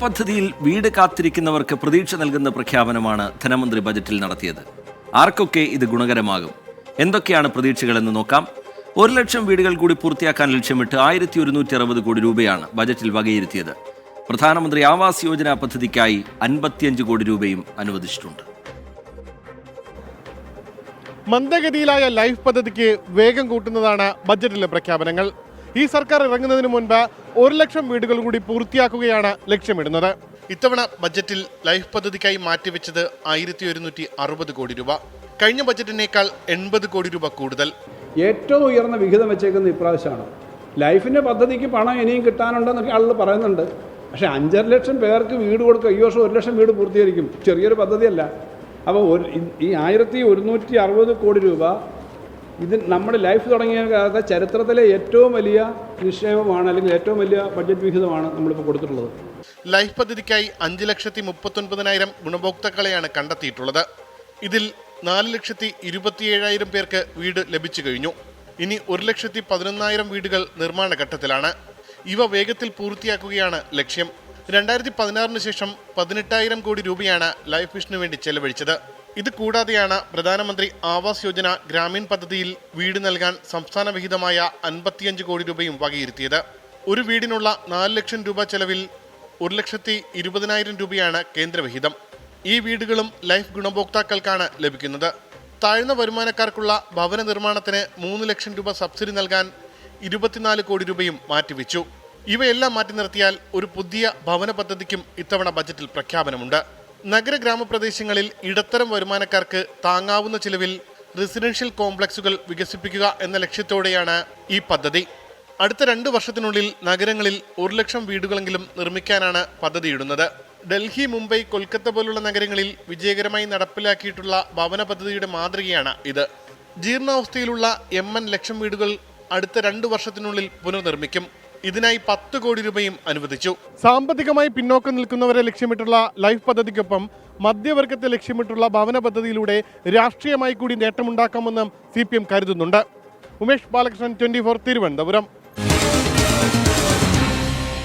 പദ്ധതിയിൽ വീട് കാത്തിരിക്കുന്നവർക്ക് പ്രതീക്ഷ നൽകുന്ന പ്രഖ്യാപനമാണ് ധനമന്ത്രി ബജറ്റിൽ നടത്തിയത്. ആർക്കൊക്കെ ഇത് ഗുണകരമാകും? എന്തൊക്കെയാണ് പ്രതീക്ഷകളെന്ന് നോക്കാം. 1 ലക്ഷം വീടുകൾ കൂടി പൂർത്തിയാക്കാൻ ലക്ഷ്യമിട്ട് 1160 കോടി രൂപയാണ് ബജറ്റിൽ വകയിരുത്തിയത്. പ്രധാനമന്ത്രി ആവാസ് യോജന പദ്ധതിക്കായി 55 കോടി രൂപയും അനുവദിച്ചിട്ടുണ്ട്. മന്ദഗതിയിലായ ലൈഫ് പദ്ധതിക്ക് വേഗം കൂട്ടുന്നതാണ് ബജറ്റിലെ പ്രഖ്യാപനങ്ങൾ. ഈ സർക്കാർ ഇറങ്ങുന്നതിന് മുൻപ് 1 ലക്ഷം വീടുകൾ കൂടി പൂർത്തിയാക്കുകയാണ് ലക്ഷ്യമിടുന്നത്. ഇത്തവണ ബജറ്റിൽ ലൈഫ് പദ്ധതിക്കായി മാറ്റിവെച്ചത് 1160 കോടി രൂപ. കഴിഞ്ഞ ബജറ്റിനേക്കാൾ 80 കോടി രൂപ കൂടുതൽ. ഏറ്റവും ഉയർന്ന വിഹിതം വെച്ചേക്കുന്ന ഇപ്രാവശ്യമാണ്. ലൈഫിൻ്റെ പദ്ധതിക്ക് പണം ഇനിയും കിട്ടാനുണ്ടെന്നൊക്കെ ആളുകൾ പറയുന്നുണ്ട്. പക്ഷേ 5.5 ലക്ഷം പേർക്ക് വീട് കൊടുക്കുക. ഈ വർഷം 1 ലക്ഷം വീട് പൂർത്തീകരിക്കും. ചെറിയൊരു പദ്ധതിയല്ല. അപ്പോൾ ഈ 1160 കോടി രൂപ ഇത് നമ്മുടെ ലൈഫ് തുടങ്ങിയ കാലത്തെ ചരിത്രത്തിലെ ഏറ്റവും വലിയ നിക്ഷേപമാണ്, അല്ലെങ്കിൽ ഏറ്റവും വലിയ ബഡ്ജറ്റ് വിഹിതമാണ് നമ്മളിപ്പോൾ കൊടുത്തിട്ടുള്ളത്. ലൈഫ് പദ്ധതിക്കായി 5,29,000 ഗുണഭോക്താക്കളെയാണ് കണ്ടെത്തിയിട്ടുള്ളത്. ഇതിൽ 4,27,000 പേർക്ക് വീട് ലഭിച്ചു കഴിഞ്ഞു. ഇനി 1,11,000 വീടുകൾ നിർമ്മാണ ഘട്ടത്തിലാണ്. ഇവ വേഗത്തിൽ പൂർത്തിയാക്കുകയാണ് ലക്ഷ്യം. 2016 ശേഷം 18,000 കോടി രൂപയാണ് ലൈഫ് മിഷനു വേണ്ടി ചെലവഴിച്ചത്. ഇത് കൂടാതെയാണ് പ്രധാനമന്ത്രി ആവാസ് യോജന ഗ്രാമീൺ പദ്ധതിയിൽ വീട് നൽകാൻ സംസ്ഥാന വിഹിതമായ 55 കോടി രൂപയും വകയിരുത്തിയത്. ഒരു വീടിനുള്ള 4 ലക്ഷം രൂപ ചെലവിൽ 1,20,000 രൂപയാണ് കേന്ദ്രവിഹിതം. ഈ വീടുകളും ലൈഫ് ഗുണഭോക്താക്കൾക്കാണ് ലഭിക്കുന്നത്. താഴ്ന്ന വരുമാനക്കാർക്കുള്ള ഭവന നിർമ്മാണത്തിന് 3 ലക്ഷം രൂപ സബ്സിഡി നൽകാൻ 24 കോടി രൂപയും മാറ്റിവെച്ചു. ഇവയെല്ലാം മാറ്റി നിർത്തിയാൽ ഒരു പുതിയ ഭവന പദ്ധതിക്കും ഇത്തവണ ബജറ്റിൽ പ്രഖ്യാപനമുണ്ട്. നഗര ഗ്രാമപ്രദേശങ്ങളിൽ ഇടത്തരം വരുമാനക്കാർക്ക് താങ്ങാവുന്ന ചിലവിൽ റെസിഡൻഷ്യൽ കോംപ്ലക്സുകൾ വികസിപ്പിക്കുക എന്ന ലക്ഷ്യത്തോടെയാണ് ഈ പദ്ധതി. അടുത്ത 2 വർഷത്തിനുള്ളിൽ നഗരങ്ങളിൽ 1 ലക്ഷം വീടുകളെങ്കിലും നിർമ്മിക്കാനാണ് പദ്ധതിയിടുന്നത്. ഡൽഹി, മുംബൈ, കൊൽക്കത്ത പോലുള്ള നഗരങ്ങളിൽ വിജയകരമായി നടപ്പിലാക്കിയിട്ടുള്ള ഭവന പദ്ധതിയുടെ മാതൃകയാണ് ഇത്. ജീർണാവസ്ഥയിലുള്ള MN ലക്ഷം വീടുകൾ അടുത്ത 2 വർഷത്തിനുള്ളിൽ പുനർനിർമ്മിക്കും. ഇതിനായി 10 കോടി രൂപയും അനുവദിച്ചു. സാമ്പത്തികമായി പിന്നോക്കം നിൽക്കുന്നവരെ ലക്ഷ്യമിട്ടുള്ള ലൈഫ് പദ്ധതിക്കൊപ്പം മധ്യവർഗത്തെ ലക്ഷ്യമിട്ടുള്ള ഭവന പദ്ധതിയിലൂടെ രാഷ്ട്രീയമായി കൂടി നേട്ടമുണ്ടാക്കാമെന്നും CPM കരുതുന്നുണ്ട്. ഉമേഷ് ബാലകൃഷ്ണൻ, 24, തിരുവനന്തപുരം.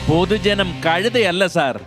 പൊതുജനം കഴുതയല്ല സാർ.